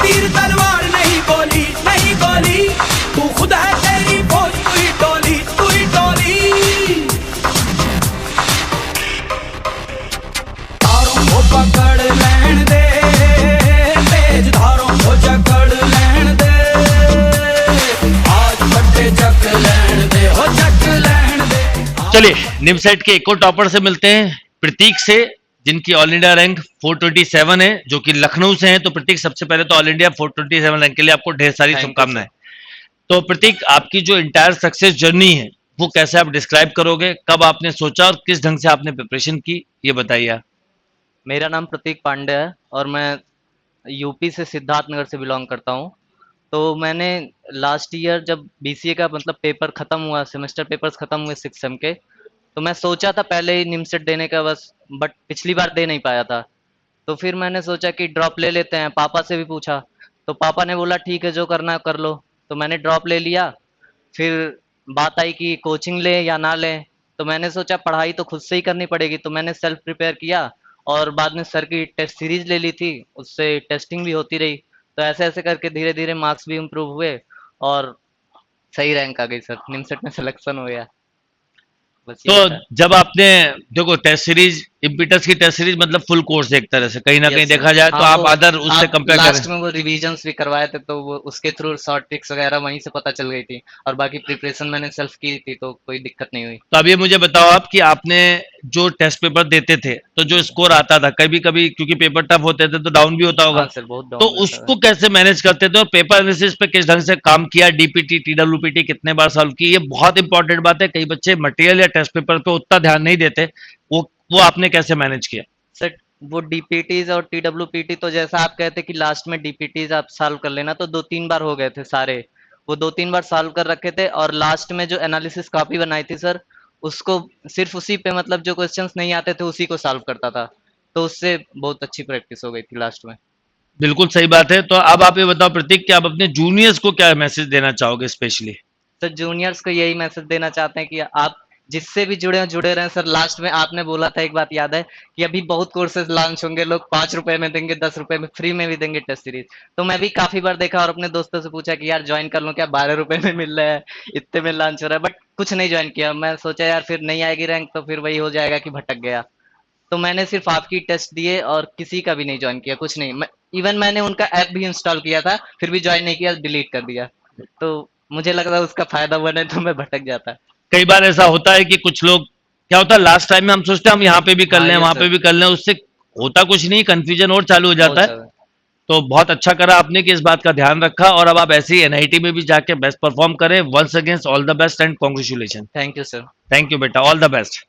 तीर तलवार नहीं गोली, नहीं गोली, तू खुद है तेरी फौज, तू ही टोली, तू ही टोली। धारों को पकड़ लैण दे, तेज धारों को जकड़ लैण दे, आज फटे जक लैण दे, हो जक लैण दे। चलिए निमसेट के एक और टॉपर से मिलते हैं, प्रतीक से, जिनकी ऑल इंडिया रैंक 427 है, जो कि लखनऊ से हैं। तो प्रतीक, सबसे पहले तो ऑल इंडिया 427 रैंक के लिए आपको ढेर सारी शुभकामनाएं। तो प्रतीक, आपकी जो इंटायर सक्सेस जर्नी है वो कैसे आप डिस्क्राइब करोगे? कब आपने सोचा और किस ढंग से आपने प्रिपरेशन की, ये बताइए आप। मेरा नाम प्रतीक पांडे है और मैं यूपी से सिद्धार्थनगर से बिलोंग करता हूँ। तो मैंने लास्ट ईयर जब बीसीए का मतलब पेपर ख़त्म हुआ, सेमेस्टर पेपर्स ख़त्म हुए 6 सेम के, तो मैं सोचा था पहले ही निमसेट देने का बस, बट पिछली बार दे नहीं पाया था। तो फिर मैंने सोचा कि ड्रॉप ले लेते हैं, पापा से भी पूछा, तो पापा ने बोला ठीक है जो करना है कर लो। तो मैंने ड्रॉप ले लिया। फिर बात आई कि कोचिंग लें या ना लें, तो मैंने सोचा पढ़ाई तो खुद से ही करनी पड़ेगी, तो मैंने सेल्फ प्रिपेयर किया और बाद में सर की टेस्ट सीरीज ले ली थी, उससे टेस्टिंग भी होती रही। तो ऐसे ऐसे करके धीरे धीरे मार्क्स भी इम्प्रूव हुए और सही रैंक आ गई सर, निमसेट में सिलेक्शन हो गया। बस तो ये था। जब आपने, देखो टेस्ट सीरीज, इम्पीटस की टेस्ट सीरीज मतलब फुल कोर्स एक तरह से, कहीं ना कहीं यस सर। देखा जाए तो हाँ, आप वो अदर उससे आप कंपेयर करें। लास्ट में वो रिविजन्स भी करवाए थे, तो वो उसके थ्रू शॉर्ट ट्रिक्स वगैरह वहीं से पता चल गई थी, और बाकी प्रिपरेशन मैंने सेल्फ की थी, तो कोई दिक्कत नहीं हुई। तो अब ये मुझे बताओ आप कि आपने जो टेस्ट पेपर देते थे तो जो स्कोर आता था, कभी कभी क्योंकि पेपर टफ होते थे तो डाउन भी होता होगा, हाँ सर, बहुत तो डाउन रहता है। उसको कैसे मैनेज करते थे और पेपर एनालिसिस पे किस ढंग से काम किया? डीपीटी, टीडब्ल्यूपीटी कितने बार सॉल्व की? ये बहुत इंपॉर्टेंट बात है, कई बच्चे मटेरियल या टेस्ट पेपर पे उतना ध्यान नहीं देते। वो आपने कैसे मैनेज किया? सर वो डीपीटीज और टीडब्ल्यूपीटी तो जैसा आप कहते कि लास्ट में डीपीटीज आप सॉल्व कर लेना, तो 2-3 बार हो गए थे सारे, वो 2-3 बार सॉल्व कर रखे थे। और लास्ट में जो एनालिसिस कॉपी बनाई थी सर, उसको सिर्फ उसी पे मतलब जो क्वेश्चंस नहीं आते थे उसी को सॉल्व करता था, तो उससे बहुत अच्छी प्रैक्टिस हो गई थी लास्ट में। बिल्कुल सही बात है। तो अब आप ये बताओ प्रतीक कि आप अपने जूनियर्स को क्या मैसेज देना चाहोगे स्पेशली? सर जूनियर्स को यही मैसेज देना चाहते हैं कि आप जिससे भी जुड़े रहें सर। लास्ट में आपने बोला था एक बात याद है कि अभी बहुत कोर्सेज लॉन्च होंगे, लोग 5 रुपए में देंगे, 10 रुपए में फ्री में भी देंगे टेस्ट सीरीज। तो मैं भी काफी बार देखा और अपने दोस्तों से पूछा कि यार ज्वाइन कर लो क्या, 12 रुपए में मिल रहा है, इतने में लॉन्च हो रहा है, बट कुछ नहीं ज्वाइन किया। मैं सोचा यार फिर नहीं आएगी रैंक तो फिर वही हो जाएगा कि भटक गया। तो मैंने सिर्फ आपकी टेस्ट दिए और किसी का भी नहीं ज्वाइन किया, कुछ नहीं। इवन मैंने उनका ऐप भी इंस्टॉल किया था, फिर भी ज्वाइन नहीं किया, डिलीट कर दिया। तो मुझे लग रहा है उसका फायदा बने तो मैं भटक जाता। कई बार ऐसा होता है कि कुछ लोग, क्या होता है लास्ट टाइम में हम सोचते हैं हम यहाँ पे भी कर हाँ लें, ये वहां पे सर, भी कर लें, उससे होता कुछ नहीं, कंफ्यूजन और चालू हो जाता बहुत है। ज्यादा। तो बहुत अच्छा करा आपने कि इस बात का ध्यान रखा, और अब आप ऐसे ही एनआईटी में भी जाके बेस्ट परफॉर्म करें। Once against all the best and congratulation. Thank you sir. Thank you बेटा, ऑल द बेस्ट।